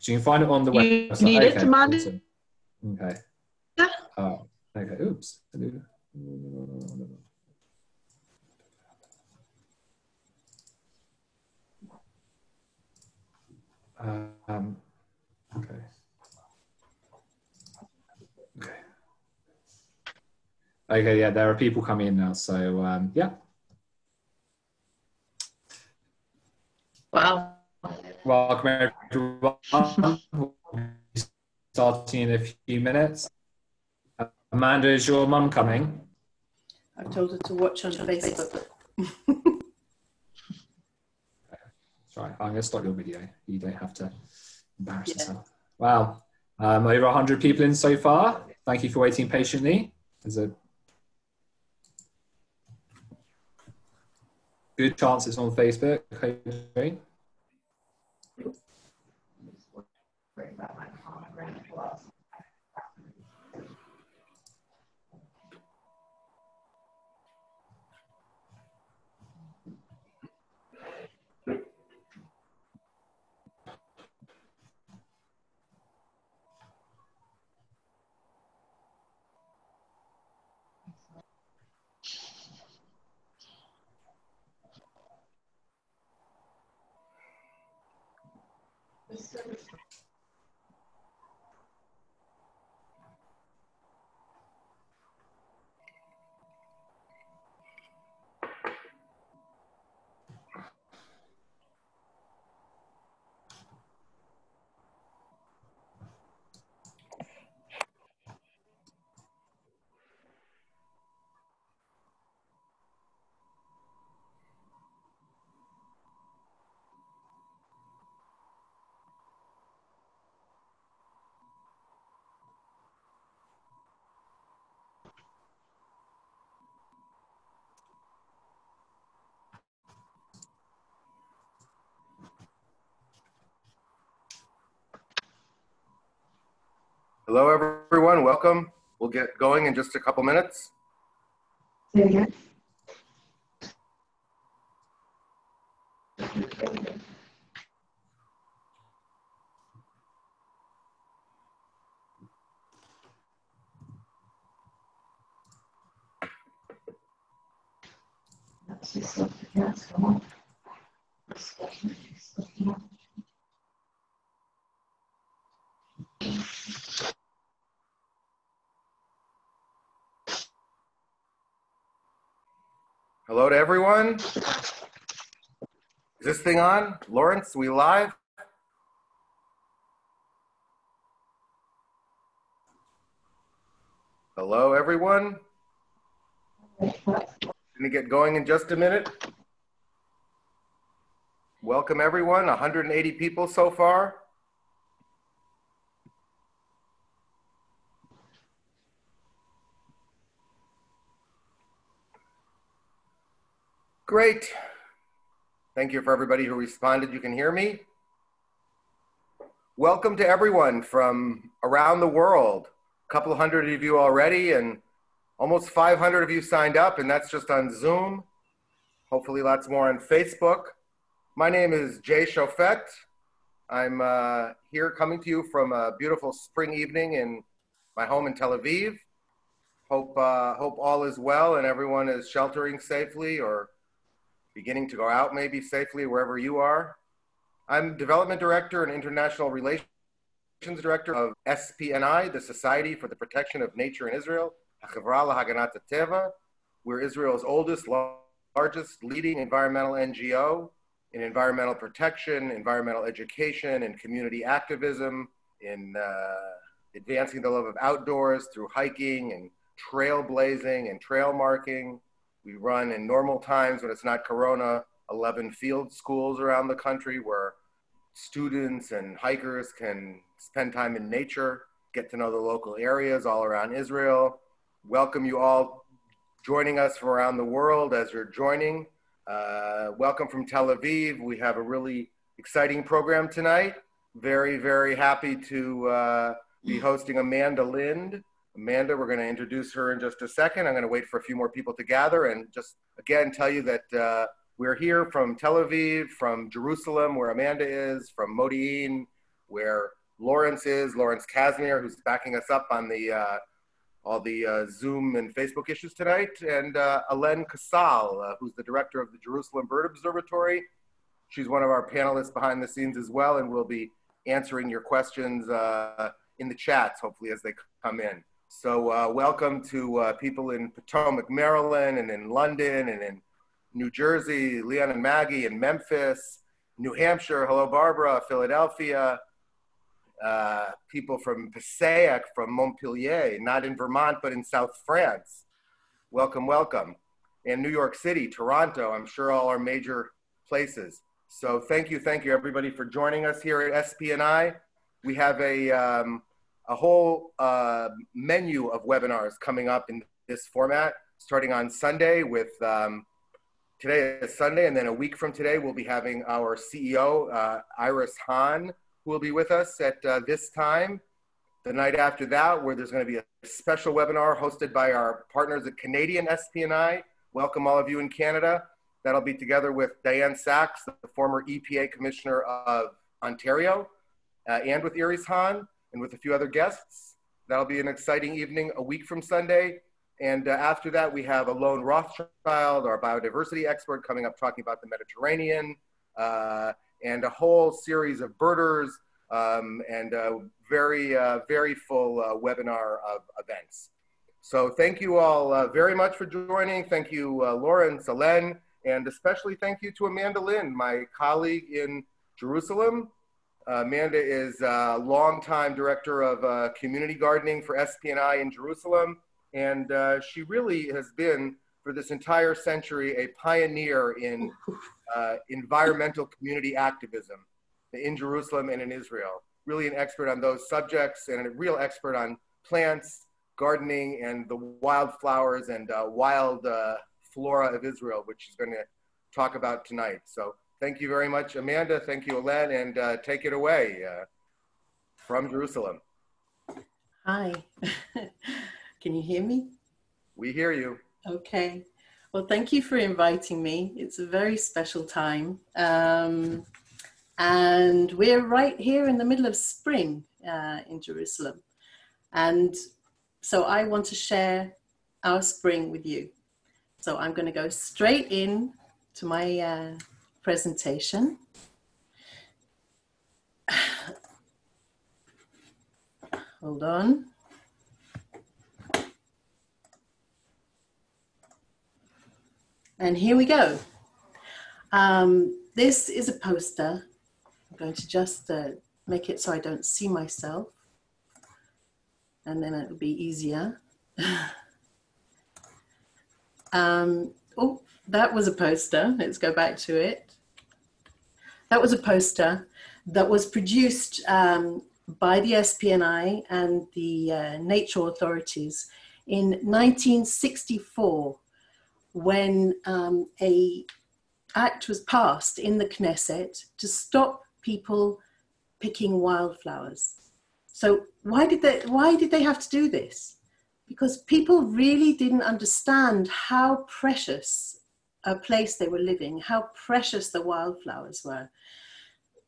So you can find it on the You website. need Okay, it, Amanda? awesome. Okay. Yeah. Oh, okay. Oops. Okay. Okay. Okay, yeah, there are people coming in now, so yeah. Wow. Welcome everyone. We'll be starting in a few minutes. Amanda, is your mum coming? I've told her to watch on Facebook. Sorry, I'm going to stop your video. You don't have to embarrass yourself. Wow. Over 100 people in so far. Thank you for waiting patiently. There's a good chance it's on Facebook. Okay. Hello, everyone. Welcome. We'll get going in just a couple minutes. Say it again. Hello to everyone. Is this thing on? Lawrence, we live? Hello, everyone. Gonna get going in just a minute. Welcome, everyone. 180 people so far. Great. Thank you for everybody who responded. You can hear me. Welcome to everyone from around the world. A couple hundred of you already, and almost 500 of you signed up, and that's just on Zoom. Hopefully lots more on Facebook. My name is Jay Chauffet. I'm here coming to you from a beautiful spring evening in my home in Tel Aviv. Hope all is well and everyone is sheltering safely or beginning to go out maybe safely wherever you are. I'm Development Director and International Relations Director of SPNI, the Society for the Protection of Nature in Israel, HaChavra L'Haganat HaTeva. We're Israel's oldest, largest leading environmental NGO in environmental protection, environmental education, and community activism, in advancing the love of outdoors through hiking and trailblazing and trail marking. We run in normal times when it's not Corona, 11 field schools around the country where students and hikers can spend time in nature, get to know the local areas all around Israel. Welcome you all joining us from around the world as you're joining. Welcome from Tel Aviv. We have a really exciting program tonight. Very, very happy to be hosting Amanda Lind. Amanda, we're going to introduce her in just a second. I'm going to wait for a few more people to gather and just again tell you that we're here from Tel Aviv, from Jerusalem, where Amanda is, from Modi'in, where Lawrence Casimir, who's backing us up on the all the Zoom and Facebook issues tonight, and Alen Casal, who's the director of the Jerusalem Bird Observatory. She's one of our panelists behind the scenes as well, and will be answering your questions in the chats, hopefully, as they come in. So welcome to people in Potomac, Maryland, and in London, and in New Jersey, Leon and Maggie, in Memphis, New Hampshire, hello Barbara, Philadelphia, people from Passaic, from Montpellier, not in Vermont, but in South France. Welcome, welcome. And New York City, Toronto, I'm sure all are major places. So thank you everybody for joining us here at SPNI. We have a whole menu of webinars coming up in this format, starting on Sunday with, today is Sunday, and then a week from today, we'll be having our CEO, Iris Hahn, who will be with us at this time. The night after that, where there's going to be a special webinar hosted by our partners at Canadian SPNI. Welcome all of you in Canada. That'll be together with Diane Sachs, the former EPA Commissioner of Ontario, and with Iris Hahn, and with a few other guests. That'll be an exciting evening a week from Sunday. And after that, we have Alon Rothschild, our biodiversity expert, coming up talking about the Mediterranean, and a whole series of birders, and a very full webinar of events. So thank you all very much for joining. Thank you, Lawrence, Alen, and especially thank you to Amanda Lynn, my colleague in Jerusalem. Amanda is a longtime director of community gardening for SPNI in Jerusalem. And she really has been, for this entire century, a pioneer in environmental community activism in Jerusalem and in Israel. Really an expert on those subjects, and a real expert on plants, gardening, and the wildflowers and wild flora of Israel, which she's going to talk about tonight. So thank you very much, Amanda. Thank you, Alen, and take it away from Jerusalem. Hi. Can you hear me? We hear you. Okay. Well, thank you for inviting me. It's a very special time. And we're right here in the middle of spring in Jerusalem. And so I want to share our spring with you. So I'm going to go straight in to my presentation. Hold on. And here we go. This is a poster. I'm going to just make it so I don't see myself. And then it'll be easier. Oh, that was a poster. Let's go back to it. That was a poster that was produced by the SPNI and the nature authorities in 1964. When a act was passed in the Knesset to stop people picking wildflowers. So why did they have to do this? Because people really didn't understand how precious a place they were living, how precious the wildflowers were.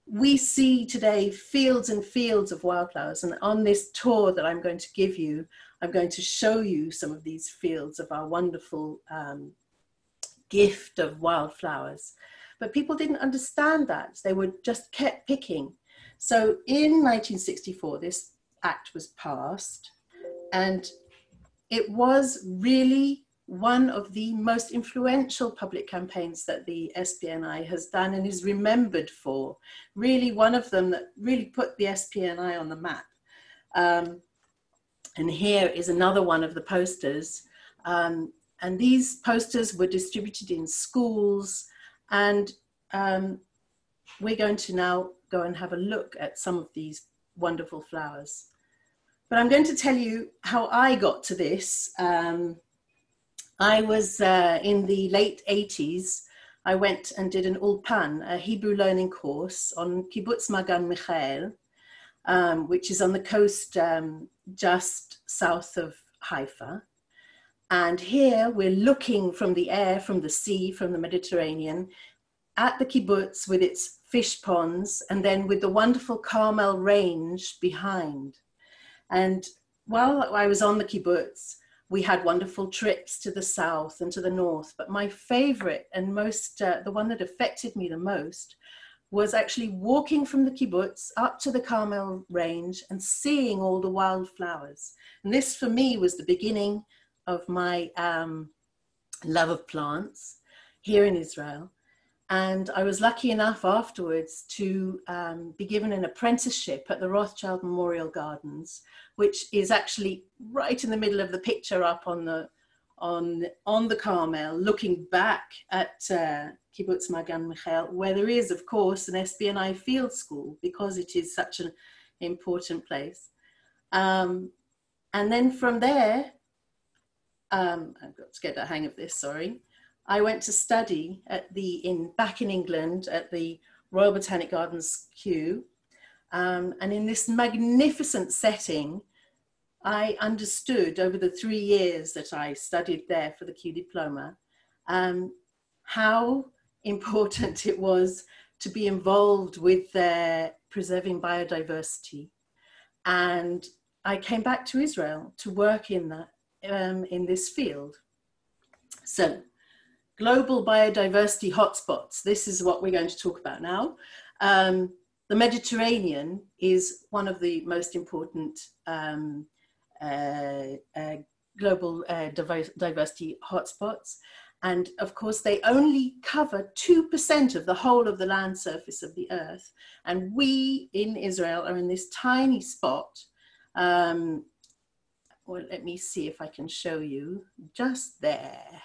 We see today fields and fields of wildflowers, and on this tour that I'm going to give you, I'm going to show you some of these fields of our wonderful gift of wildflowers. But people didn't understand that. They were just kept picking. So in 1964, this act was passed, and it was really one of the most influential public campaigns that the SPNI has done and is remembered for. Really one of them that really put the SPNI on the map. And here is another one of the posters. And these posters were distributed in schools, and we're going to now go and have a look at some of these wonderful flowers. But I'm going to tell you how I got to this. I was in the late 80s. I went and did an Ulpan, a Hebrew learning course on Kibbutz Magan Michael, which is on the coast just south of Haifa. And here we're looking from the air, from the sea, from the Mediterranean, at the kibbutz with its fish ponds, and then with the wonderful Carmel range behind. And while I was on the kibbutz, we had wonderful trips to the south and to the north, but my favorite and most, the one that affected me the most, was actually walking from the kibbutz up to the Carmel range and seeing all the wildflowers. And this for me was the beginning of my love of plants here in Israel. And I was lucky enough afterwards to be given an apprenticeship at the Rothschild Memorial Gardens, which is actually right in the middle of the picture up on the Carmel, looking back at Kibbutz Magan Michael, where there is, of course, an SBNI field school because it is such an important place. And then from there, I've got to get the hang of this, sorry. I went to study at back in England at the Royal Botanic Gardens, Kew. And in this magnificent setting, I understood over the 3 years that I studied there for the Kew diploma, how important it was to be involved with preserving biodiversity. And I came back to Israel to work in this field. So, global biodiversity hotspots. This is what we're going to talk about now. The Mediterranean is one of the most important global diversity hotspots. And of course, they only cover 2% of the whole of the land surface of the earth. And we in Israel are in this tiny spot. Well, let me see if I can show you just there.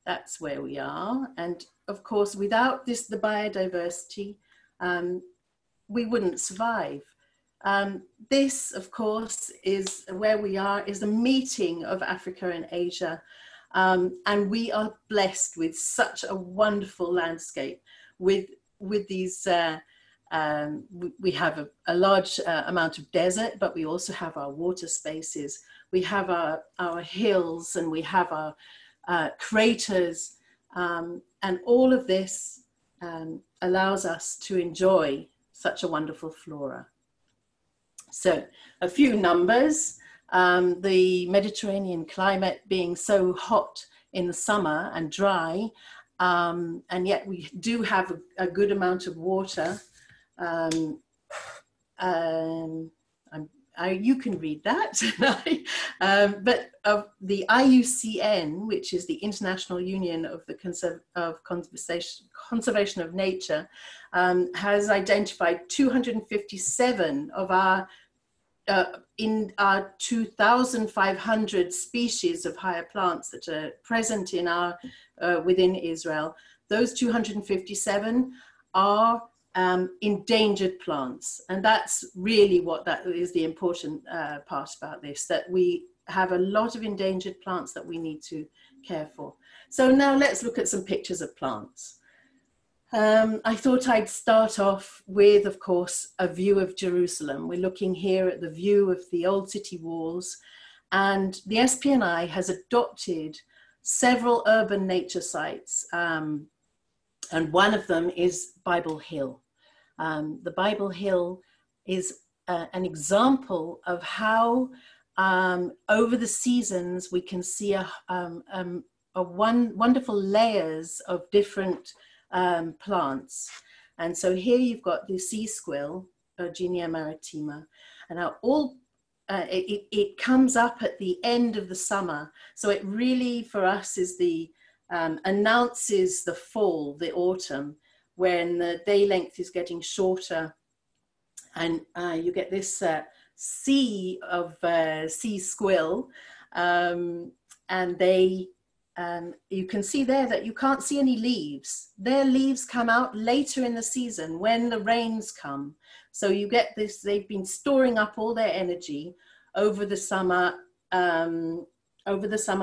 That's where we are. And of course, without the biodiversity, we wouldn't survive. This, of course, is where we are, is a meeting of Africa and Asia. And we are blessed with such a wonderful landscape with these, we have a large amount of desert, but we also have our water spaces. We have our hills, and we have our craters, and all of this allows us to enjoy such a wonderful flora. So a few numbers, the Mediterranean climate being so hot in the summer and dry, and yet we do have a good amount of water. You can read that, but of the IUCN, which is the International Union of the Conservation of Nature, has identified 257 of our in our 2,500 species of higher plants that are present in our within Israel. Those 257 are endangered plants, and that's really what that is the important part about this, that we have a lot of endangered plants that we need to care for. So now let's look at some pictures of plants. I thought I'd start off with, of course, a view of Jerusalem. We're looking here at the view of the old city walls, and the SPNI has adopted several urban nature sites, and one of them is Bible Hill. The Bible Hill is an example of how over the seasons we can see wonderful layers of different plants. And so here you've got the sea squill, Eugenia maritima, and now it comes up at the end of the summer. So it really, for us, is the announces the fall, the autumn, when the day length is getting shorter, and you get this sea of sea squill, and they you can see there that you can't see any leaves. Their leaves come out later in the season when the rains come. So you get this, they've been storing up all their energy over the summer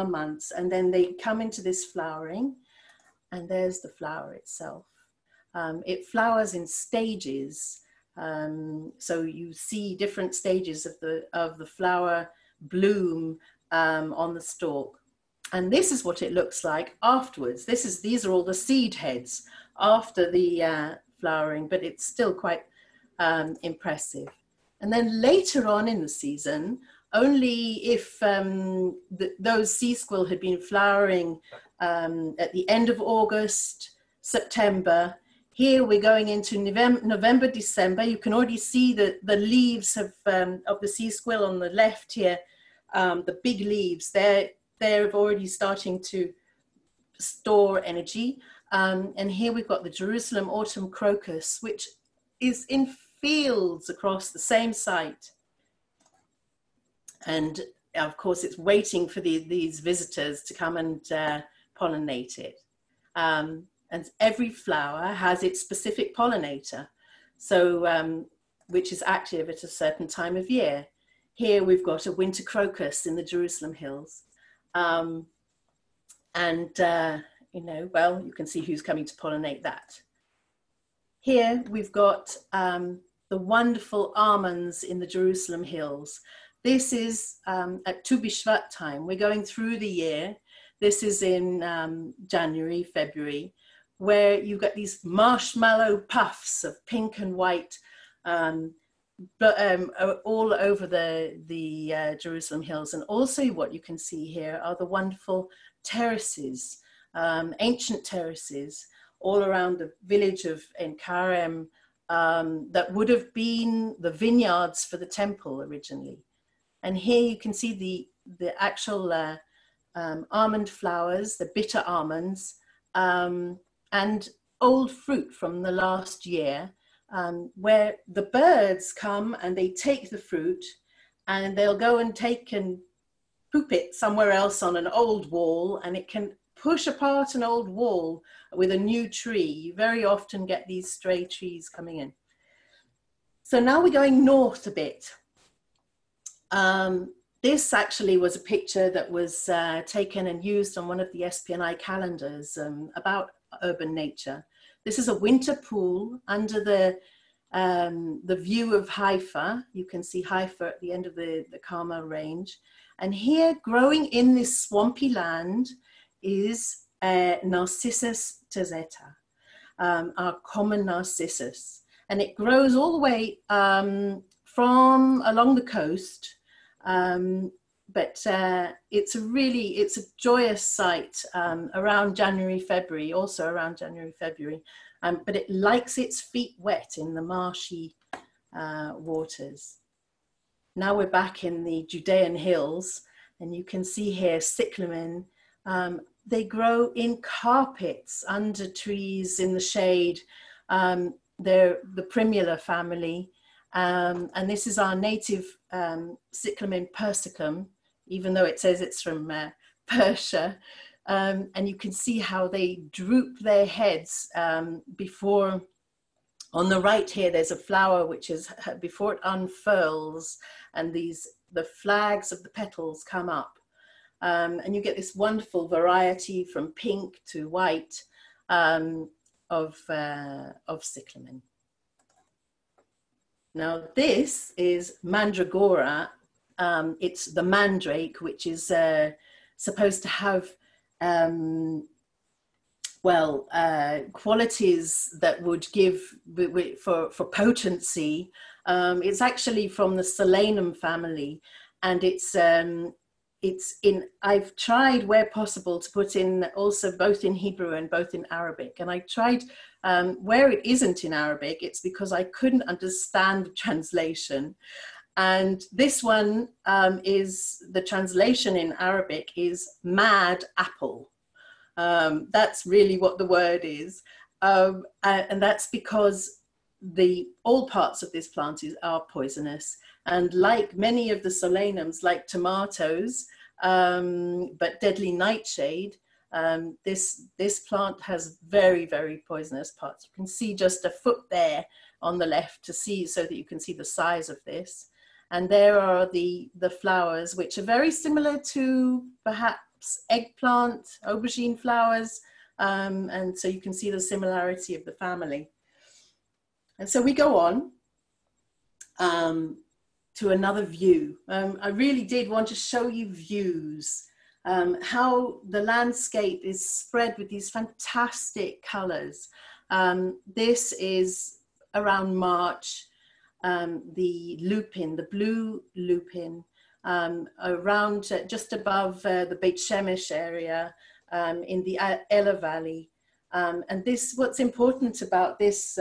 months, and then they come into this flowering, and there's the flower itself. It flowers in stages, so you see different stages of the flower bloom on the stalk. And this is what it looks like afterwards. These are all the seed heads after the flowering, but it's still quite impressive. And then later on in the season, only if those sea squill had been flowering at the end of August, September. Here we're going into November, December. You can already see that the leaves of the sea squill on the left here, the big leaves, they're already starting to store energy. And here we've got the Jerusalem autumn crocus, which is in fields across the same site. And of course, it's waiting for these visitors to come and pollinate it. And every flower has its specific pollinator, so which is active at a certain time of year. Here we've got a winter crocus in the Jerusalem hills. You know, well, you can see who's coming to pollinate that. Here we've got the wonderful almonds in the Jerusalem hills. This is at Tu B'Shvat time. We're going through the year. This is in January, February, where you've got these marshmallow puffs of pink and white all over the Jerusalem hills. And also what you can see here are the wonderful terraces, ancient terraces all around the village of En Karem that would have been the vineyards for the temple originally. And here you can see the actual almond flowers, the bitter almonds, and old fruit from the last year, where the birds come and they take the fruit and they'll go and take and poop it somewhere else on an old wall, and it can push apart an old wall with a new tree. You very often get these stray trees coming in. So now we're going north a bit. This actually was a picture that was taken and used on one of the SPNI calendars about urban nature. This is a winter pool under the view of Haifa. You can see Haifa at the end of the Carmel range. And here, growing in this swampy land, is Narcissus terzetta, our common narcissus. And it grows all the way from along the coast. But it's a joyous sight around January, February, also around January, February. But it likes its feet wet in the marshy waters. Now we're back in the Judean hills, and you can see here Cyclamen. They grow in carpets under trees in the shade. They're the Primula family. And this is our native Cyclamen persicum, even though it says it's from Persia. And you can see how they droop their heads before, on the right here, there's a flower which is, before it unfurls, and the flags of the petals come up. And you get this wonderful variety from pink to white of Cyclamen. Now this is Mandragora. It's the mandrake, which is supposed to have qualities that would give for potency. It's actually from the Solanum family, and I've tried where possible to put in also both in Hebrew and both in Arabic. And I tried where it isn't in Arabic, it's because I couldn't understand the translation. And this one is, the translation in Arabic is mad apple. That's really what the word is. And that's because all parts of this plant are poisonous. And like many of the solanums, like tomatoes, but deadly nightshade, this plant has very, very poisonous parts. You can see just a foot there on the left to see, so that you can see the size of this. And there are the flowers, which are very similar to perhaps eggplant, aubergine flowers. And so you can see the similarity of the family. And so we go on to another view. I really did want to show you views, how the landscape is spread with these fantastic colors. This is around March. The lupin, the blue lupin, around just above the Beit Shemesh area in the Ella Valley. And this, what's important about this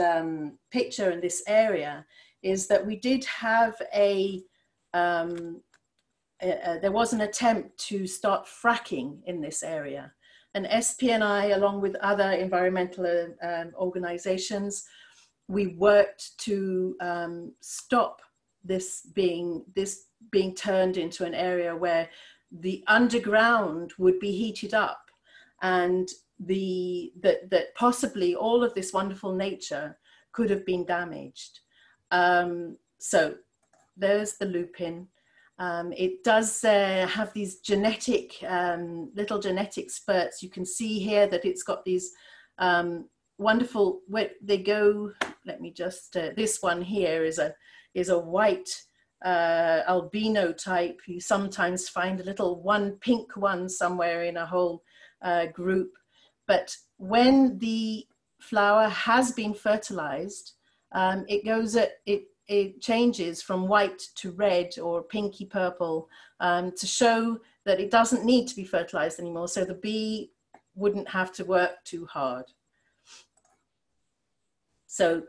picture and this area is that we did have there was an attempt to start fracking in this area. And SPNI, along with other environmental organizations, we worked to stop this being turned into an area where the underground would be heated up, and that possibly all of this wonderful nature could have been damaged. So there's the lupin. It does have these genetic, little genetic spurts. You can see here that it's got these wonderful, where they go, let me just, this one here is a white albino type. You sometimes find a little one pink one somewhere in a whole group. But when the flower has been fertilized, it changes from white to red or pinky purple to show that it doesn't need to be fertilized anymore, so the bee wouldn't have to work too hard. So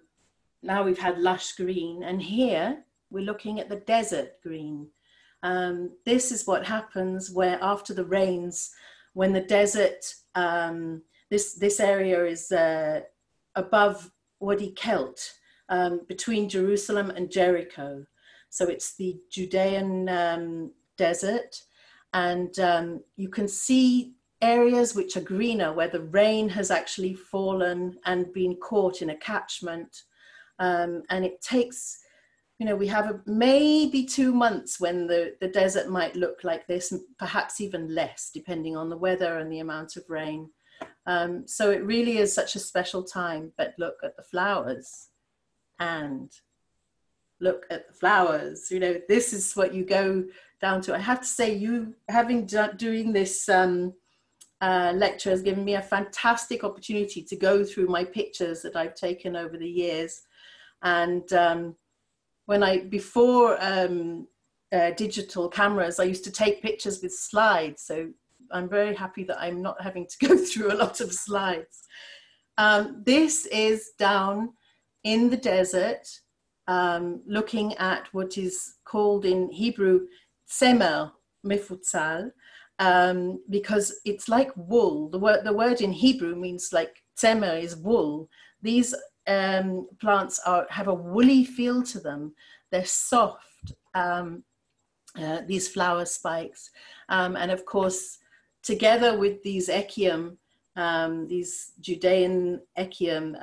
now we've had lush green, and here we're looking at the desert green. This is what happens where after the rains, when the desert, this area is above Wadi Kelt, between Jerusalem and Jericho. So it's the Judean Desert, and you can see areas which are greener where the rain has actually fallen and been caught in a catchment. And it takes, you know, we have maybe 2 months when the desert might look like this, perhaps even less, depending on the weather and the amount of rain. So it really is such a special time. But look at the flowers. And look at the flowers. You know, this is what you go down to. I have to say, you doing this lecture has given me a fantastic opportunity to go through my pictures that I've taken over the years. And before digital cameras, I used to take pictures with slides. So I'm very happy that I'm not having to go through a lot of slides. This is down in the desert, looking at what is called in Hebrew tzemer mefutzal, because it's like wool. The word in Hebrew means like tzemer is wool. These plants have a woolly feel to them. They're soft, these flower spikes. And of course, together with these echium, these Judean echium,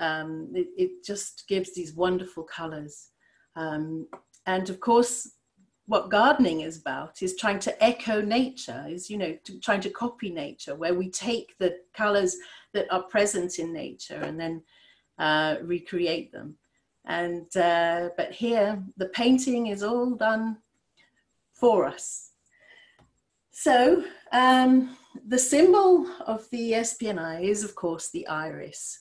it just gives these wonderful colors. And of course, what gardening is about is trying to echo nature, is, you know, trying to copy nature, where we take the colors that are present in nature and then recreate them. And but here, the painting is all done for us. So the symbol of the SPNI is, of course, the iris.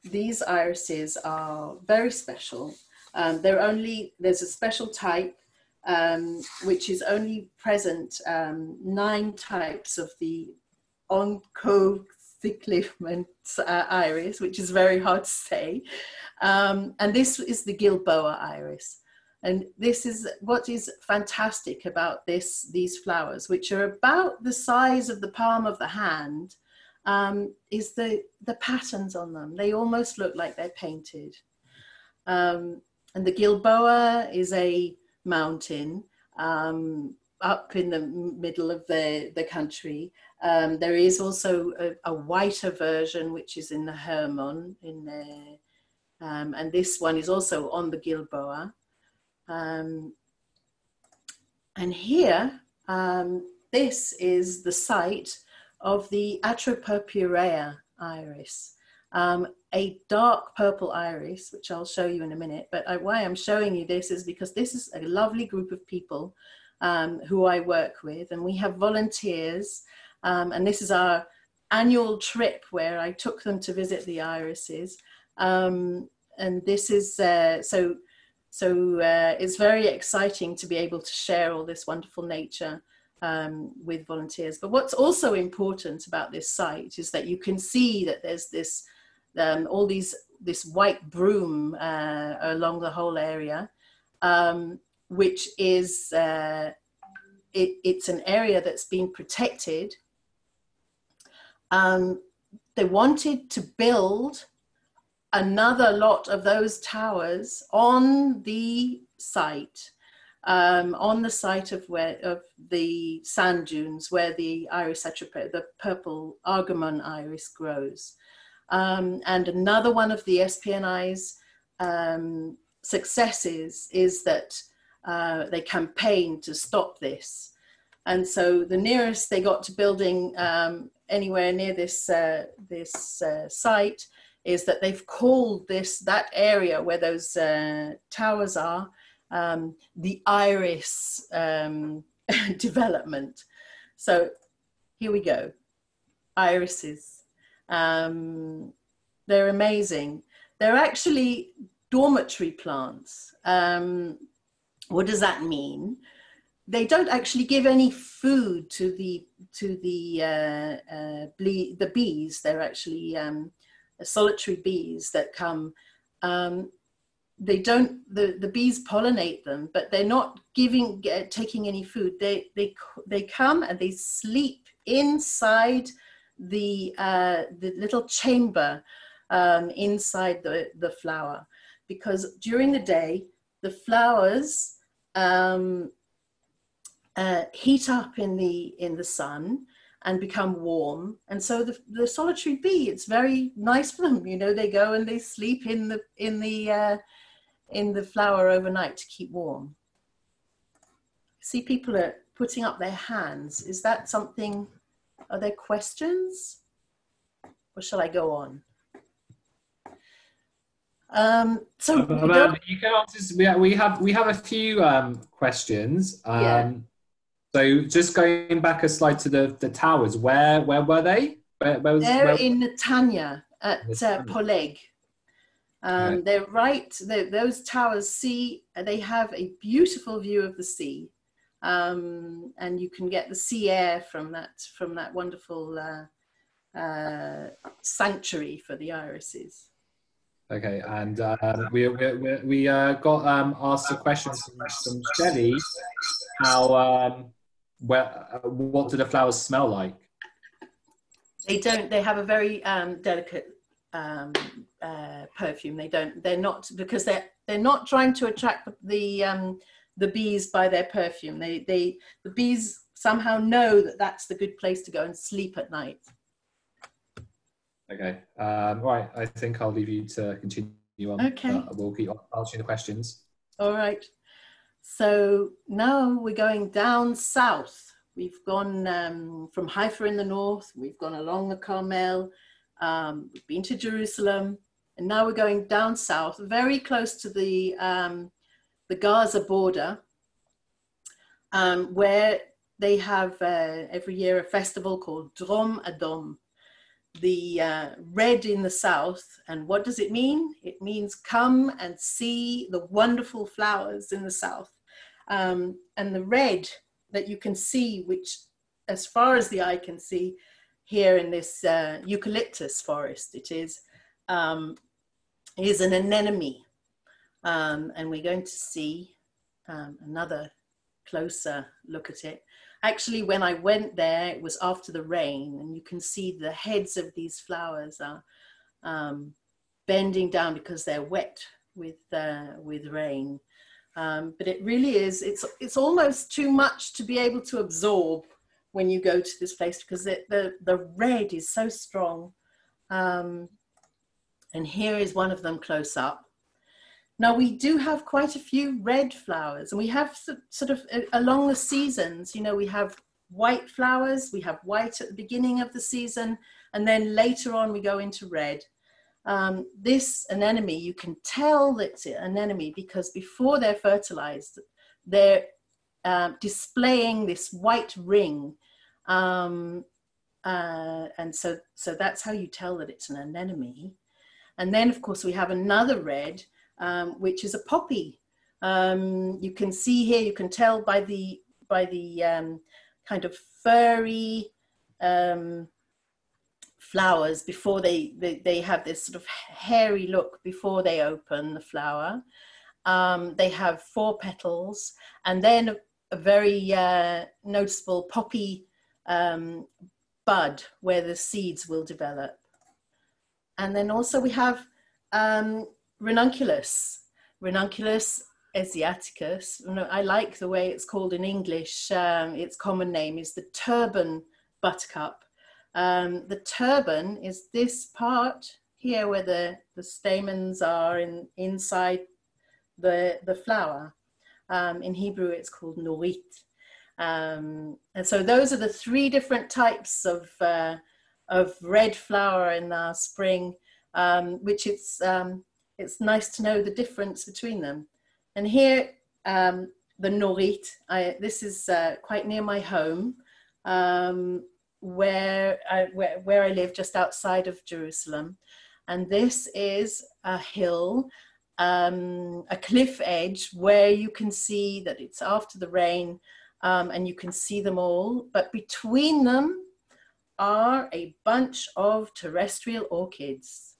These irises are very special. There's a special type which is only present 9 types of the Cyclamen iris, which is very hard to say. And this is the Gilboa Iris. And this is what is fantastic about these flowers, which are about the size of the palm of the hand, is the patterns on them. They almost look like they're painted. And the Gilboa is a mountain up in the middle of the country. There is also a whiter version, which is in the Hermon, and this one is also on the Gilboa. And here, this is the site of the Atropurpurea iris, a dark purple iris, which I'll show you in a minute. But why I'm showing you this is because this is a lovely group of people who I work with, and we have volunteers, and this is our annual trip where I took them to visit the irises. And this is, it's very exciting to be able to share all this wonderful nature with volunteers. But what's also important about this site is that you can see that there's this, this white broom along the whole area, which is, it's an area that's been protected. They wanted to build another lot of those towers on the site, of the sand dunes where the Iris atropa, the purple Argamon iris grows. And another one of the SPNI's successes is that they campaigned to stop this. And so the nearest they got to building anywhere near this site is that they've called that area where those towers are the Iris development. So here we go, irises. They're amazing. They're actually dormitory plants. What does that mean? They don't actually give any food to the bees. They're actually solitary bees that come. They don't. The bees pollinate them, but they're not taking any food. They come and they sleep inside the little chamber inside the flower, because during the day the flowers heat up in the sun and become warm, and so the solitary bee, it's very nice for them. You know, they go and they sleep in the flower overnight to keep warm. See, people are putting up their hands. Is that something? Are there questions, or shall I go on? You can answer. We have a few questions. So just going back a slide to the towers, where were they? They're in Netanya at Poleg. Okay. They're right. Those towers they have a beautiful view of the sea, and you can get the sea air from that wonderful sanctuary for the irises. Okay, and we got asked a question from Shelley. What do the flowers smell like? They don't. They have a very delicate perfume. They're not, because they're not trying to attract the bees by their perfume. The bees somehow know that that's the good place to go and sleep at night. Okay, right. I think I'll leave you to continue on. Okay. We'll keep answering the questions. All right. So now we're going down south. We've gone from Haifa in the north. We've gone along the Carmel. We've been to Jerusalem, and now we're going down south, very close to the Gaza border, where they have every year a festival called Drone Adom. The red in the south. And what does it mean? It means come and see the wonderful flowers in the south. And the red that you can see, which as far as the eye can see here in this eucalyptus forest, it is an anemone. And we're going to see another closer look at it. Actually, when I went there, it was after the rain, and you can see the heads of these flowers are bending down because they're wet with rain. But it really is, it's almost too much to be able to absorb when you go to this place, because the red is so strong. And here is one of them close up. Now, we do have quite a few red flowers, and we have sort of along the seasons, you know, we have white flowers, we have white at the beginning of the season, and then later on we go into red. This anemone, you can tell that it's an anemone because before they're fertilized, they're displaying this white ring. And And so that's how you tell that it's an anemone. And then, of course, we have another red, which is a poppy. You can see here, you can tell by the kind of furry flowers before they have this sort of hairy look before they open the flower. They have 4 petals, and then a very noticeable poppy bud where the seeds will develop. And then also we have Ranunculus. Ranunculus asiaticus. I like the way it's called in English. Its common name is the Turban Buttercup. The turban is this part here where the stamens are inside the flower. In Hebrew, it's called norit. And so those are the 3 different types of red flower in our spring, which it's nice to know the difference between them. And here, the norit, this is quite near my home, where I live just outside of Jerusalem. And this is a hill, a cliff edge where you can see that it's after the rain, and you can see them all, but between them are a bunch of terrestrial orchids.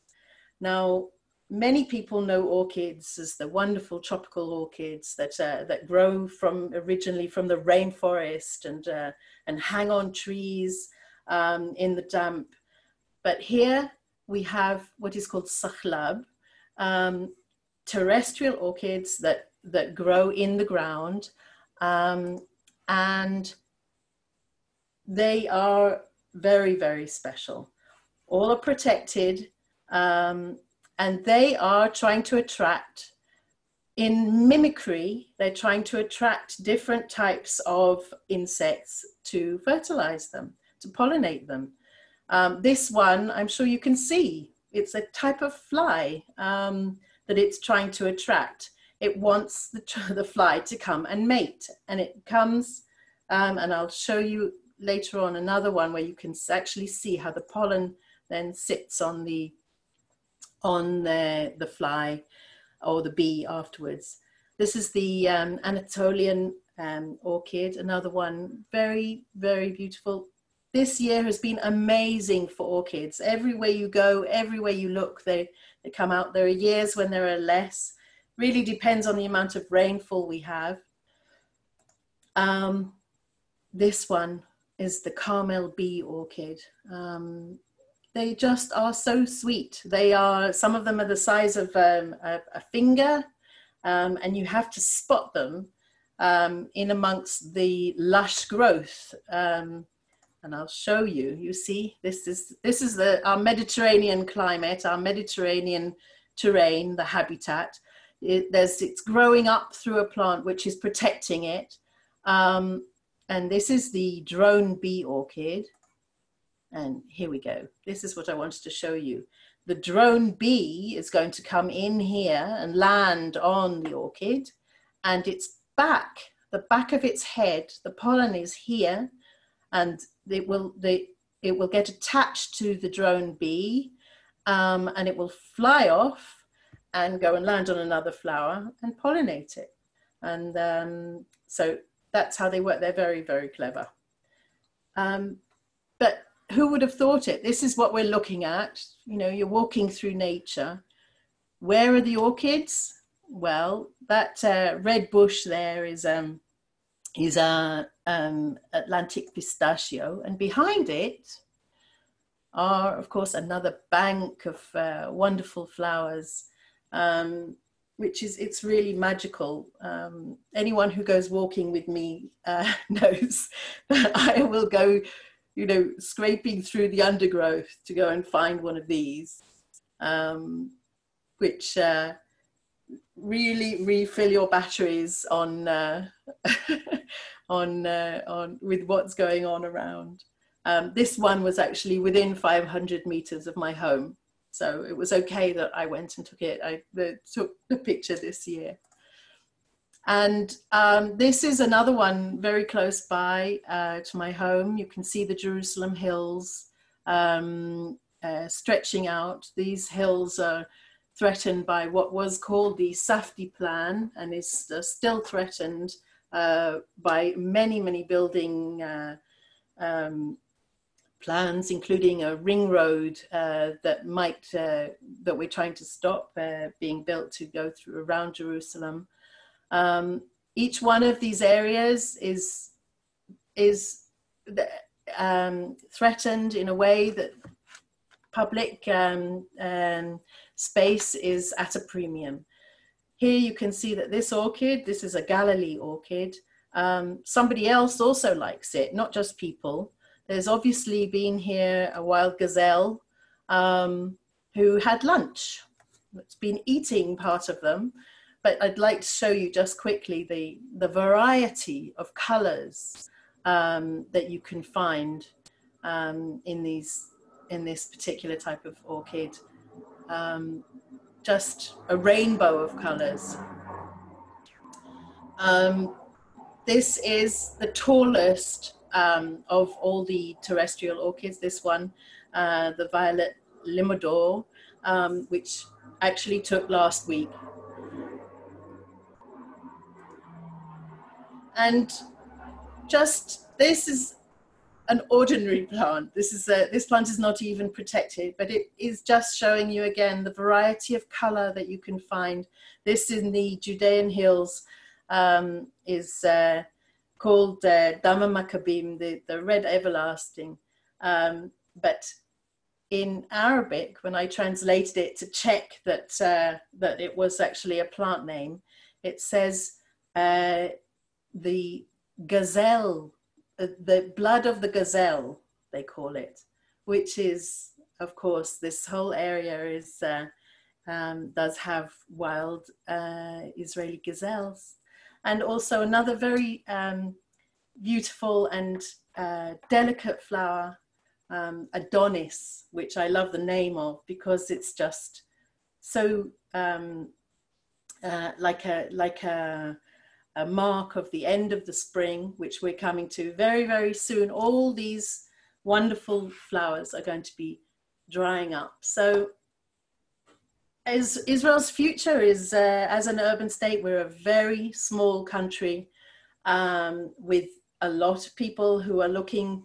Now, many people know orchids as the wonderful tropical orchids that grow originally from the rainforest and hang on trees in the damp. But here we have what is called Cyclamen, terrestrial orchids that grow in the ground, and they are very, very special. All are protected, and they are trying to attract, in mimicry, they're trying to attract different types of insects to fertilize them, to pollinate them. This one, I'm sure you can see, it's a type of fly that it's trying to attract. It wants the fly to come and mate, and it comes, and I'll show you later on another one where you can actually see how the pollen then sits on the fly or the bee afterwards. This is the Anatolian orchid, another one, very, very beautiful. This year has been amazing for orchids. Everywhere you go, everywhere you look, they come out. There are years when there are less. Really depends on the amount of rainfall we have. This one is the Carmel B Orchid. They just are so sweet. Some of them are the size of a finger, and you have to spot them in amongst the lush growth. And I'll show you. You see, this is our Mediterranean climate, our Mediterranean terrain, the habitat. It's growing up through a plant which is protecting it. And this is the Drone Bee Orchid. And here we go. This is what I wanted to show you. The drone bee is going to come in here and land on the orchid, and its back, the back of its head, the pollen is here, and it will get attached to the drone bee, and it will fly off and go and land on another flower and pollinate it. And so that's how they work. They're very, very clever. But who would have thought it? This is what we're looking at. You know, you're walking through nature. Where are the orchids? Well, that red bush there is Atlantic Pistachio, and behind it are, of course, another bank of wonderful flowers, it's really magical. Anyone who goes walking with me knows that I will go, you know, scraping through the undergrowth to go and find one of these, which really refill your batteries on with what's going on around. This one was actually within 500 meters of my home, so it was okay that I went and took it. I took the picture this year. And this is another one very close by to my home. You can see the Jerusalem hills stretching out. These hills are threatened by what was called the Safdie Plan, and is still threatened by many, many building plans, including a ring road that we're trying to stop being built to go through around Jerusalem. Each one of these areas is threatened in a way that public space is at a premium. Here you can see that this orchid, this is a Galilee orchid. Somebody else also likes it, not just people. There's obviously been here a wild gazelle who had lunch. It's been eating part of them, but I'd like to show you just quickly the variety of colors that you can find in this particular type of orchid. Just a rainbow of colors. This is the tallest of all the terrestrial orchids, this one, the violet limodor, which actually took last week. And just, this is an ordinary plant. This plant is not even protected, but it is just showing you again the variety of color that you can find. This in the Judean hills is called Dama Maccabim, the red everlasting. But in Arabic, when I translated it to check that, that it was actually a plant name, it says the gazelle, the blood of the gazelle, they call it, which is, of course, this whole area is does have wild Israeli gazelles. And also another very beautiful and delicate flower, Adonis, which I love the name of because it's just so like a mark of the end of the spring, which we're coming to very, very soon. All these wonderful flowers are going to be drying up. So as Israel's future is as an urban state, we're a very small country with a lot of people who are looking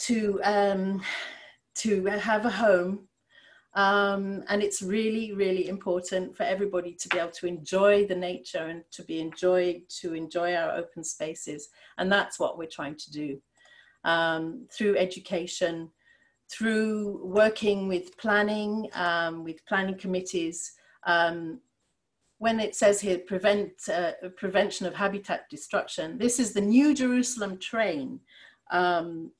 to have a home. And it's really, really important for everybody to be able to enjoy the nature and to enjoy our open spaces. And that's what we're trying to do through education, through working with planning committees. When it says here, prevention of habitat destruction, this is the New Jerusalem train,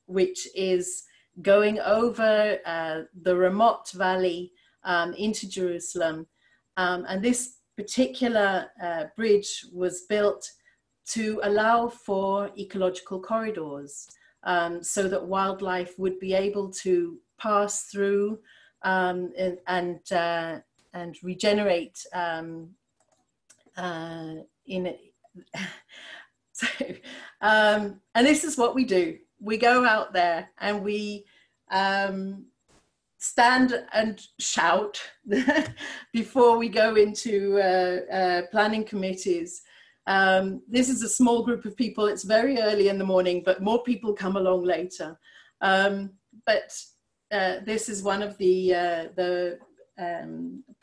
which is going over the Ramot Valley into Jerusalem. And this particular bridge was built to allow for ecological corridors so that wildlife would be able to pass through and regenerate and this is what we do. We go out there and we stand and shout before we go into planning committees. This is a small group of people. It's very early in the morning, but more people come along later. But this is one of the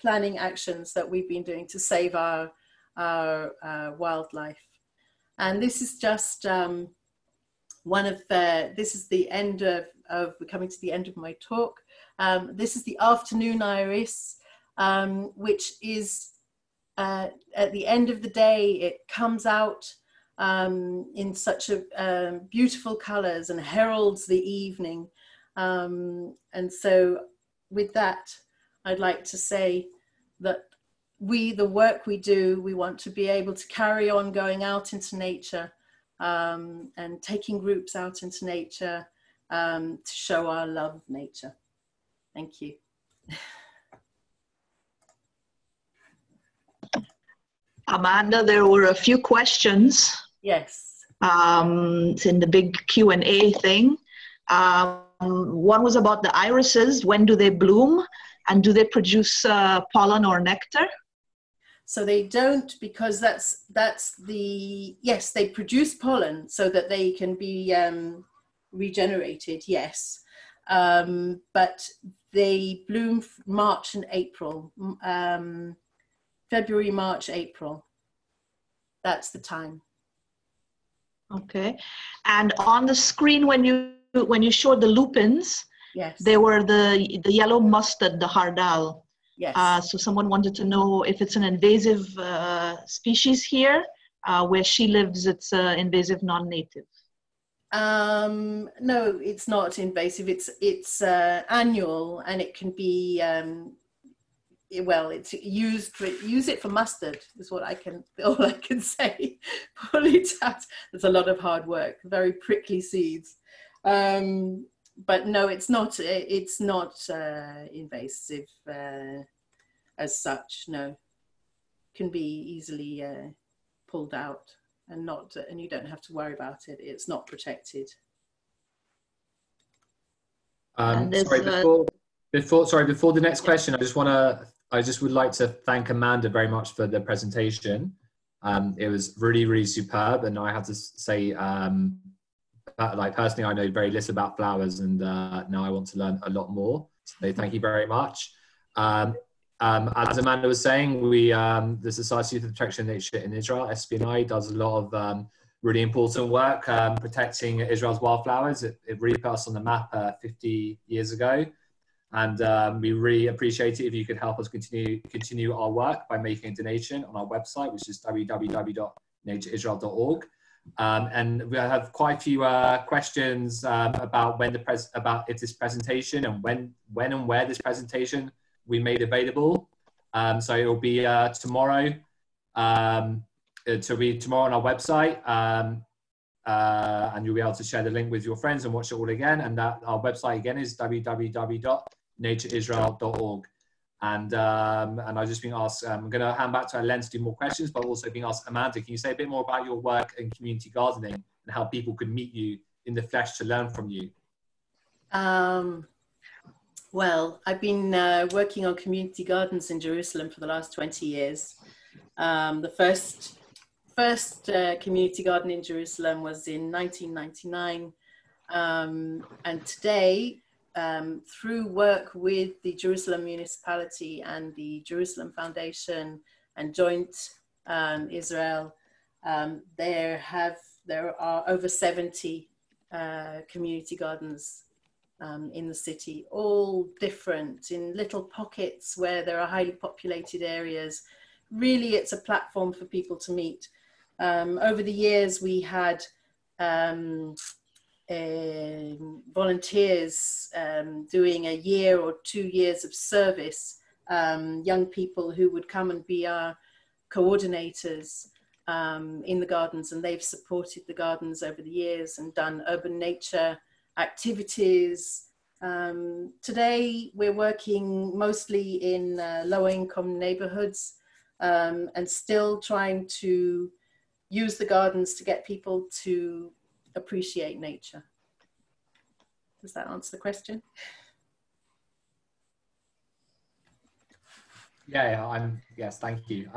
planning actions that we've been doing to save our wildlife. And this is just one of this is the end of we're coming to the end of my talk. This is the afternoon iris, which is at the end of the day, it comes out in such a beautiful colors and heralds the evening. And so with that, I'd like to say that the work we do, we want to be able to carry on going out into nature and taking groups out into nature to show our love of nature. Thank you. Amanda, there were a few questions. Yes. It's in the big Q&A thing. One was about the irises. When do they bloom? And do they produce pollen or nectar? So they don't, because that's the, yes, they produce pollen so that they can be regenerated, yes. But they bloom March and April, February, March, April. That's the time. Okay. And on the screen, when you showed the lupins, yes, they were the yellow mustard, the hardal. Yes. So someone wanted to know if it's an invasive species here. Where she lives, it's invasive non-native. No, it's not invasive. It's annual, and it can be well. It's use it for mustard is what all I can say. Pull it out. There's a lot of hard work. Very prickly seeds. But no, it's not. It's not invasive as such. No, can be easily pulled out, and not. And you don't have to worry about it. It's not protected. Sorry, before the next question, I just would like to thank Amanda very much for the presentation. It was really, really superb, and I have to say. Like personally, I know very little about flowers, and now I want to learn a lot more. So thank you very much. As Amanda was saying, the Society for the Protection of Nature in Israel, SPNI, does a lot of really important work protecting Israel's wildflowers. It really put us on the map 50 years ago, and we really appreciate it if you could help us continue our work by making a donation on our website, which is www.natureisrael.org. And we have quite a few questions about if this presentation and when and where this presentation we made available. So it will be tomorrow. It'll be tomorrow on our website, and you'll be able to share the link with your friends and watch it all again. And our website again is www.natureisrael.org. And I've just been asked, I'm going to hand back to Ellen to do more questions, but also being asked, Amanda, can you say a bit more about your work in community gardening and how people could meet you in the flesh to learn from you? Well, I've been working on community gardens in Jerusalem for the last 20 years. The first community garden in Jerusalem was in 1999. And today, through work with the Jerusalem municipality and the Jerusalem Foundation and Joint Israel, there are over 70 community gardens in the city, all different in little pockets where there are highly populated areas. Really, it's a platform for people to meet. Over the years, we had volunteers doing a year or 2 years of service, young people who would come and be our coordinators in the gardens, and they've supported the gardens over the years and done urban nature activities. Today we're working mostly in lower income neighborhoods and still trying to use the gardens to get people to appreciate nature. Does that answer the question? Yes, thank you.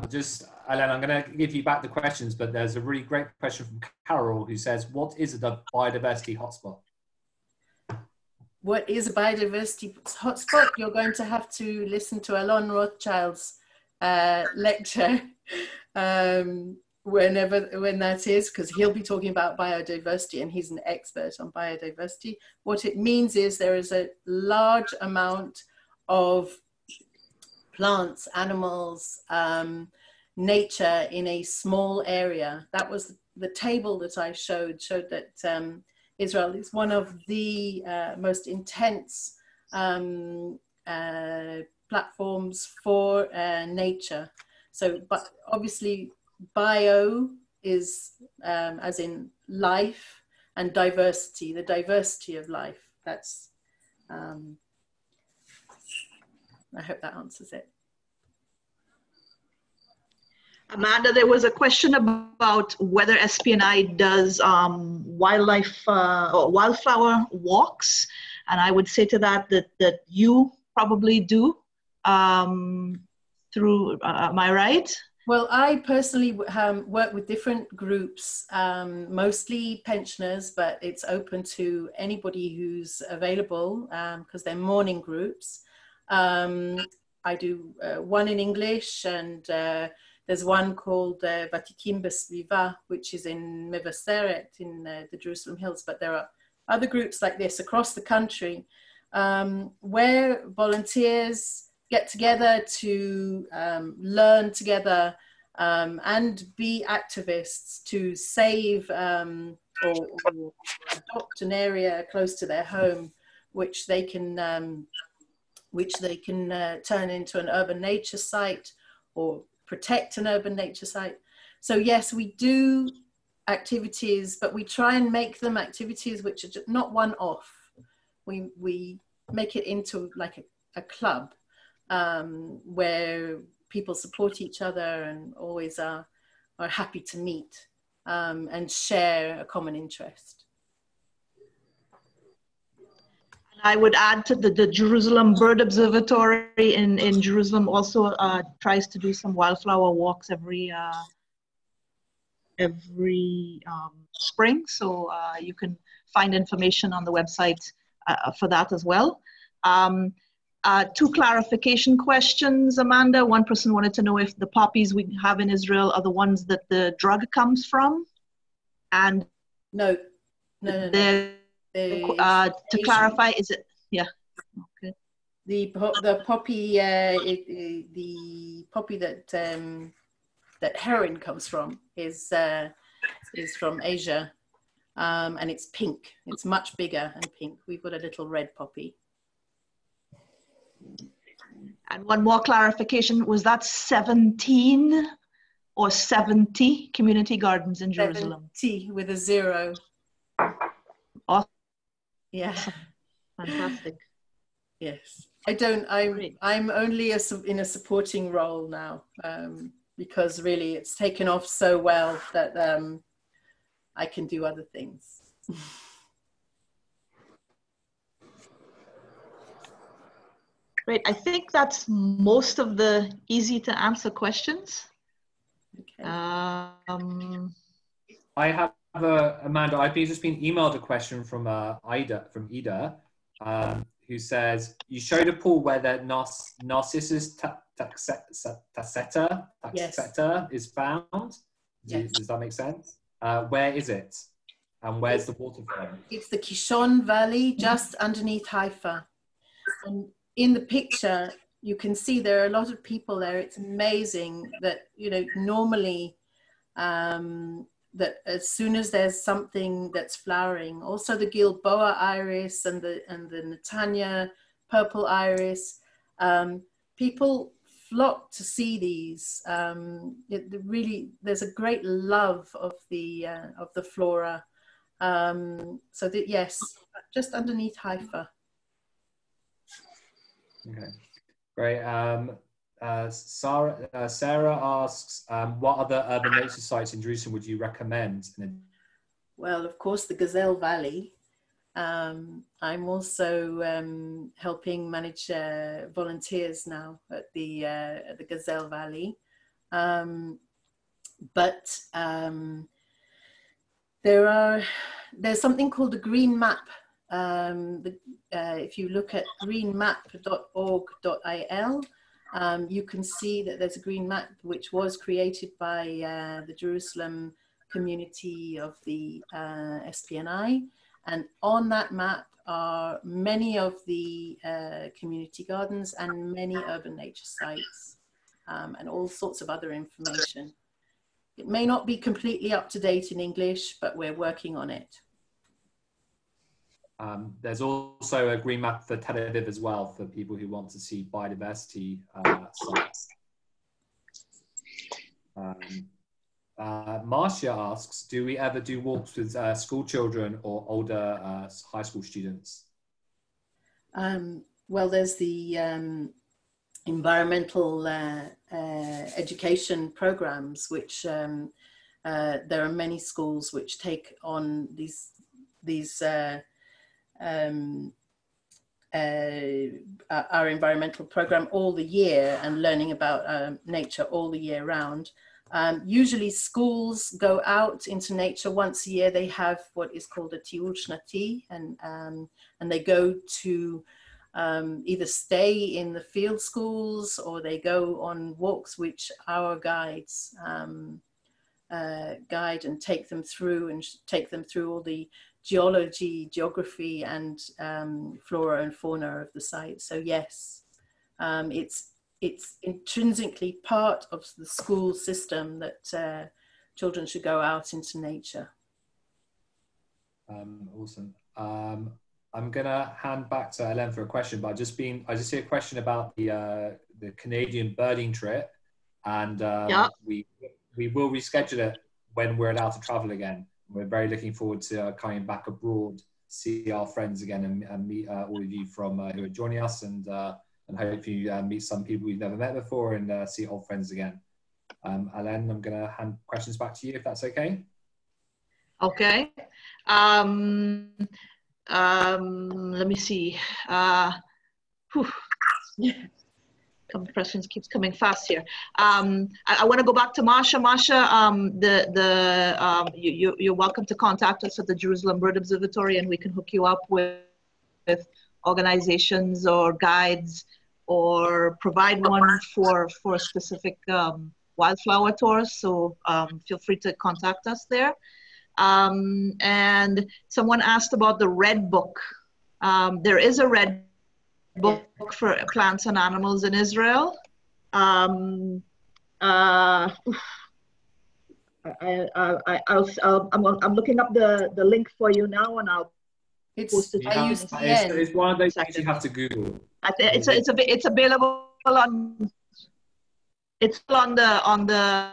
Just, Ellen, I'm going to give you back the questions, but there's a really great question from Carol who says, what is a biodiversity hotspot? What is a biodiversity hotspot? You're going to have to listen to Alon Rothschild's lecture when that is, because he'll be talking about biodiversity, and he's an expert on biodiversity. What it means is there is a large amount of plants, animals, nature in a small area. That was the table that I showed that Israel is one of the most intense platforms for nature. So, but obviously bio is as in life, and diversity, the diversity of life. That's, I hope that answers it. Amanda, there was a question about whether SPNI does or wildflower walks, and I would say to that you probably do through, am I right? Well, I personally work with different groups, mostly pensioners, but it's open to anybody who's available because they're morning groups. I do one in English, and there's one called Vatikim Besviva, which is in Mevaseret in the Jerusalem Hills, but there are other groups like this across the country where volunteers get together to learn together and be activists to save or adopt an area close to their home, which they can turn into an urban nature site or protect an urban nature site. So yes, we do activities, but we try and make them activities which are just not one-off. We make it into like a club where people support each other and always are happy to meet and share a common interest. I would add to the Jerusalem Bird Observatory in Jerusalem also tries to do some wildflower walks every spring. So you can find information on the website for that as well. Two clarification questions, Amanda. One person wanted to know if the poppies we have in Israel are the ones that the drug comes from. And no. To clarify, is it, yeah, okay. The poppy, the poppy that that heroin comes from is from Asia, and it's pink. It's much bigger and pink. We've got a little red poppy. And one more clarification, was that 17 or 70 community gardens in Jerusalem? 70 with a 0. Awesome. Yeah. Fantastic. Yes. I'm only in a supporting role now because really it's taken off so well that I can do other things. Great. I think that's most of the easy to answer questions. Okay. I have Amanda, I've just been emailed a question from Ida, who says, you showed a pool where the Narcissus taxata is found. Yes. Does that make sense? Where is it? And where's the water from? It's the Kishon Valley, just underneath Haifa. And in the picture, you can see there are a lot of people there. It's amazing that, you know, normally that as soon as there's something that's flowering, also the Gilboa Iris and the Netanya purple iris, people flock to see these. Really, there's a great love of the flora. So that, yes, just underneath Haifa. Okay, great. Sarah asks, what other urban nature sites in Jerusalem would you recommend? Well, of course, the Gazelle Valley. I'm also helping manage volunteers now at the Gazelle Valley. But there's something called the Green Map. If you look at greenmap.org.il, you can see that there's a green map which was created by the Jerusalem community of the SPNI, and on that map are many of the community gardens and many urban nature sites, and all sorts of other information. It may not be completely up to date in English, but we're working on it. There's also a green map for Tel Aviv as well for people who want to see biodiversity sites. Marcia asks, do we ever do walks with school children or older high school students? Well, there's the environmental education programs, which there are many schools which take on our environmental program all the year and learning about nature all the year round. Usually schools go out into nature once a year. They have what is called a tiur shnati, and they go to either stay in the field schools or they go on walks which our guides guide and take them through all the geology, geography, and flora and fauna of the site. So yes, it's intrinsically part of the school system that children should go out into nature. Awesome. I'm gonna hand back to Hélène for a question, but I just see a question about the Canadian birding trip, and we will reschedule it when we're allowed to travel again. We're very looking forward to coming back abroad, see our friends again, and meet all of you from who are joining us, and hopefully meet some people we've never met before, and see old friends again. Hélène, I'm going to hand questions back to you, if that's okay. Okay. Let me see. Questions keeps coming fast here. I want to go back to Masha. Masha, you're welcome to contact us at the Jerusalem Bird Observatory, and we can hook you up with organizations or guides, or provide one for specific wildflower tours. So feel free to contact us there. And someone asked about the Red Book. There is a Red Book for plants and animals in Israel. I'm looking up the link for you now, and I'll post it. It's one of those things you have to Google. It's available on. It's on the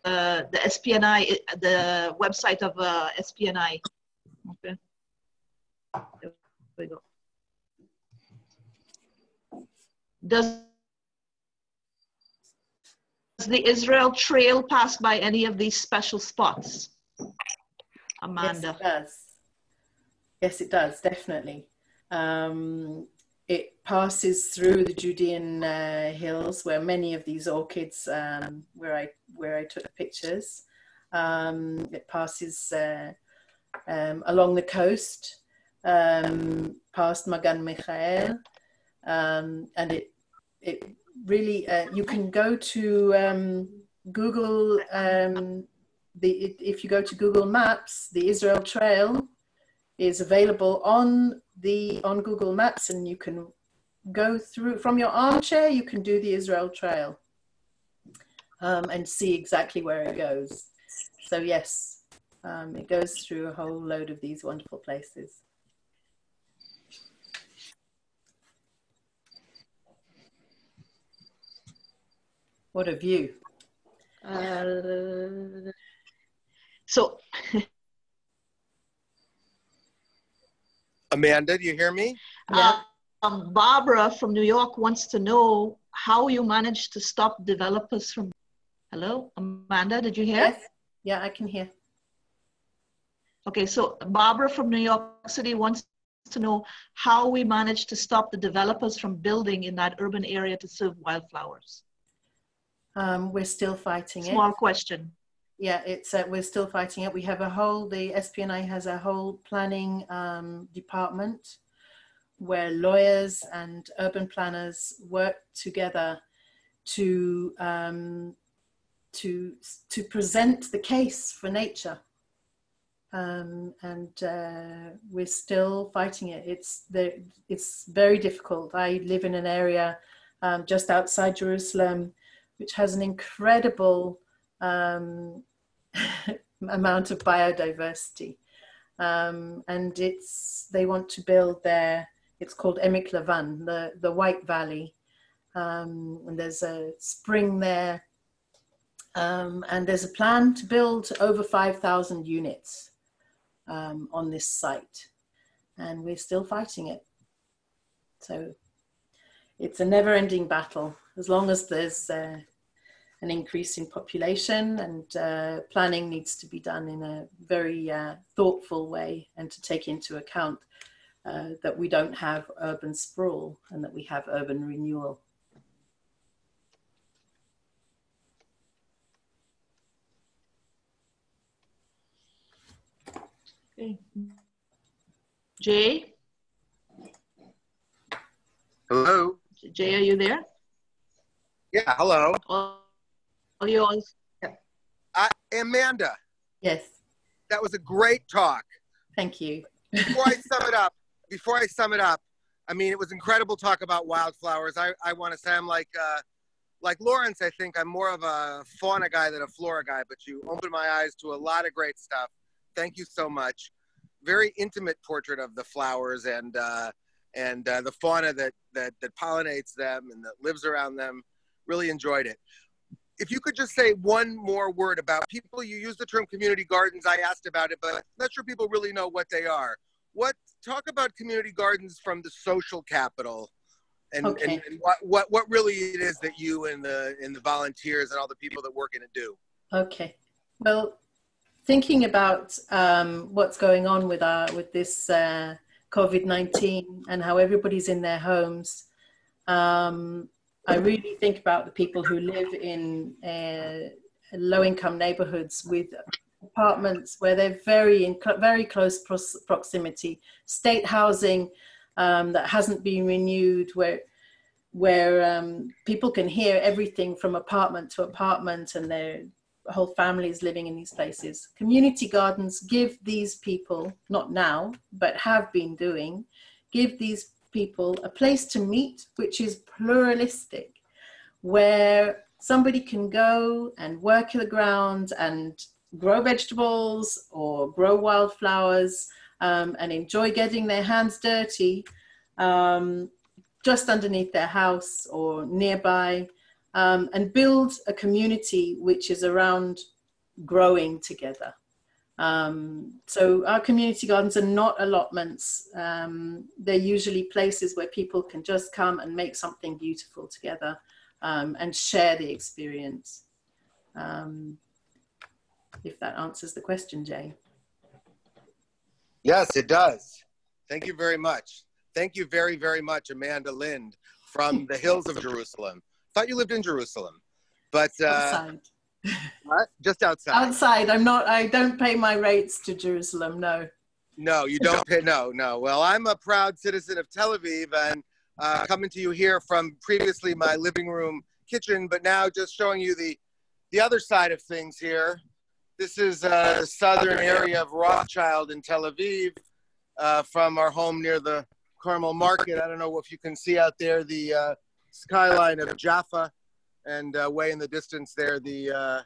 SPNI, the website of SPNI. Okay. There we go. Does the Israel Trail pass by any of these special spots, Amanda? Yes, it does. Yes, it does, definitely. It passes through the Judean hills, where many of these orchids, where I took pictures. It passes along the coast, past Magan Michael, and it really, you can go to Google, if you go to Google Maps, the Israel Trail is available on Google Maps, and you can go through from your armchair. You can do the Israel Trail and see exactly where it goes. So yes, it goes through a whole load of these wonderful places. What a view. So Amanda, do you hear me? Barbara from New York wants to know how you managed to stop developers from. Hello, Amanda, did you hear? Yes. Yeah, I can hear. Okay, so Barbara from New York City wants to know how we managed to stop the developers from building in that urban area to serve wildflowers. We're still fighting it. Small question. Yeah, it's we're still fighting it. We have the SPNI has a whole planning department where lawyers and urban planners work together to present the case for nature. And we're still fighting it. It's very difficult. I live in an area just outside Jerusalem, which has an incredible amount of biodiversity. And they want to build it's called Emek Lavan, the White Valley. And there's a spring there. And there's a plan to build over 5,000 units on this site. And we're still fighting it. So it's a never-ending battle. As long as there's an increase in population, and planning needs to be done in a very thoughtful way, and to take into account that we don't have urban sprawl and that we have urban renewal. Okay. Jay? Hello? Jay, are you there? Yeah, hello. Oh, you all? Yeah. Amanda. Yes. That was a great talk. Thank you. Before I sum it up, I mean, it was incredible talk about wildflowers. I want to say I'm like Lawrence. I think I'm more of a fauna guy than a flora guy, but you opened my eyes to a lot of great stuff. Thank you so much. Very intimate portrait of the flowers and the fauna that pollinates them and that lives around them. Really enjoyed it. If you could just say one more word about people, you use the term community gardens. I asked about it, but I'm not sure people really know what they are. Talk about community gardens from the social capital, and, okay. and what really it is that you and the volunteers and all the people that work in it do. Okay. Well, thinking about what's going on with this COVID-19 and how everybody's in their homes, I really think about the people who live in low-income neighborhoods with apartments where they're in very close proximity, state housing that hasn't been renewed, where people can hear everything from apartment to apartment, and their whole families living in these places. Community gardens give these people, not now, but have been doing, give these people a place to meet, which is pluralistic, where somebody can go and work the ground and grow vegetables or grow wildflowers and enjoy getting their hands dirty just underneath their house or nearby, and build a community which is around growing together. So our community gardens are not allotments. They're usually places where people can just come and make something beautiful together and share the experience. If that answers the question, Jay. Yes, it does. Thank you very much. Thank you very, very much, Amanda Lind from the hills of Jerusalem. Thought you lived in Jerusalem, but outside. Just outside. Outside. I don't pay my rates to Jerusalem. No. No, you don't pay. No. Well, I'm a proud citizen of Tel Aviv, and coming to you here from previously my living room kitchen, but now just showing you the other side of things here. This is a southern area of Rothschild in Tel Aviv, from our home near the Carmel market. I don't know if you can see out there the skyline of Jaffa, and way in the distance there the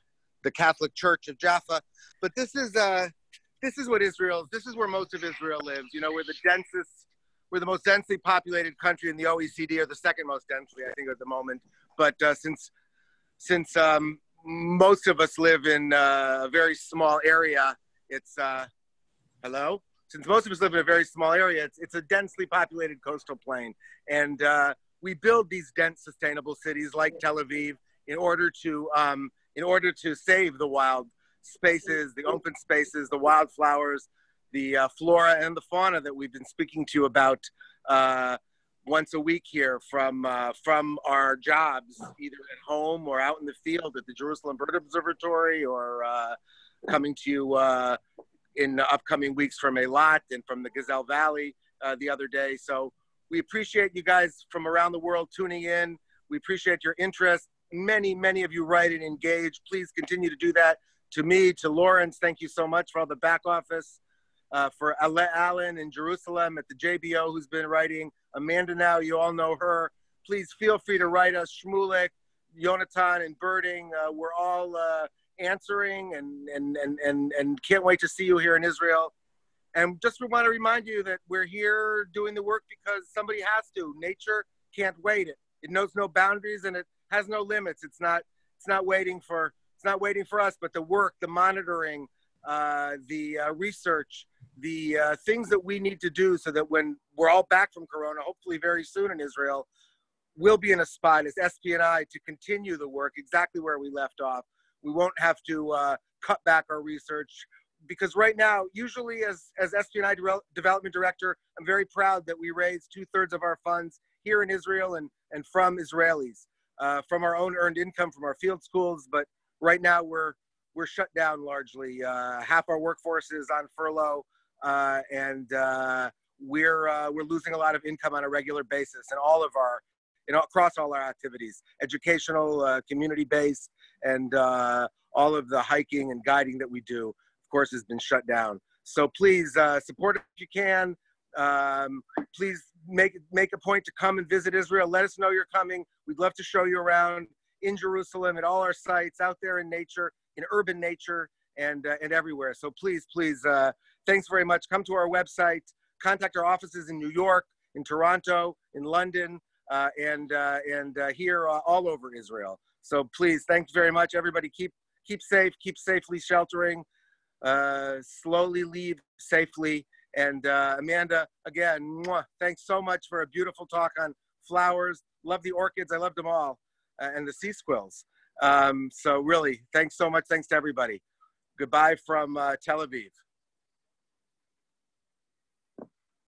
Catholic Church of Jaffa. But this is what this is where most of Israel lives. You know, we're the most densely populated country in the OECD, or the second most densely, I think, at the moment. But since most of us live in a very small area, Since most of us live in a very small area, it's a densely populated coastal plain. And we build these dense, sustainable cities like Tel Aviv in order to save the wild spaces, the open spaces, the wildflowers, the flora and the fauna that we've been speaking to you about once a week here from our jobs, either at home or out in the field at the Jerusalem Bird Observatory, or coming to you in the upcoming weeks from Eilat and from the Gazelle Valley the other day. So we appreciate you guys from around the world tuning in. We appreciate your interest. Many, many of you write and engage. Please continue to do that. To me, to Lawrence, thank you so much for all the back office. For Alan in Jerusalem at the JBO, who's been writing. Amanda now, you all know her. Please feel free to write us. Shmulik, Yonatan, and Birding. We're all answering and can't wait to see you here in Israel. And just want to remind you that we're here doing the work because somebody has to. Nature can't wait. It knows no boundaries and it has no limits. It's not waiting for us, but the work, the monitoring, the research, things that we need to do so that when we're all back from Corona, hopefully very soon in Israel, we'll be in a spot as SPNI to continue the work exactly where we left off. We won't have to cut back our research, because right now, usually as SPNI Development Director, I'm very proud that we raise 2/3 of our funds here in Israel and from Israelis, from our own earned income from our field schools. But right now we're shut down largely. Half our workforce is on furlough, and we're losing a lot of income on a regular basis, and across all our activities, educational, community-based, and all of the hiking and guiding that we do, of course, has been shut down. So please support it if you can. Please make a point to come and visit Israel. Let us know you're coming. We'd love to show you around in Jerusalem, at all our sites, out there in nature, in urban nature, and everywhere. So please, thanks very much. Come to our website, contact our offices in New York, in Toronto, in London, and here all over Israel. So please, thanks very much. Everybody keep safe, keep safely sheltering, slowly leave safely. And Amanda, again, mwah, thanks so much for a beautiful talk on flowers. Love the orchids, I loved them all, and the sea squills. So really, thanks so much. Thanks to everybody. Goodbye from Tel Aviv.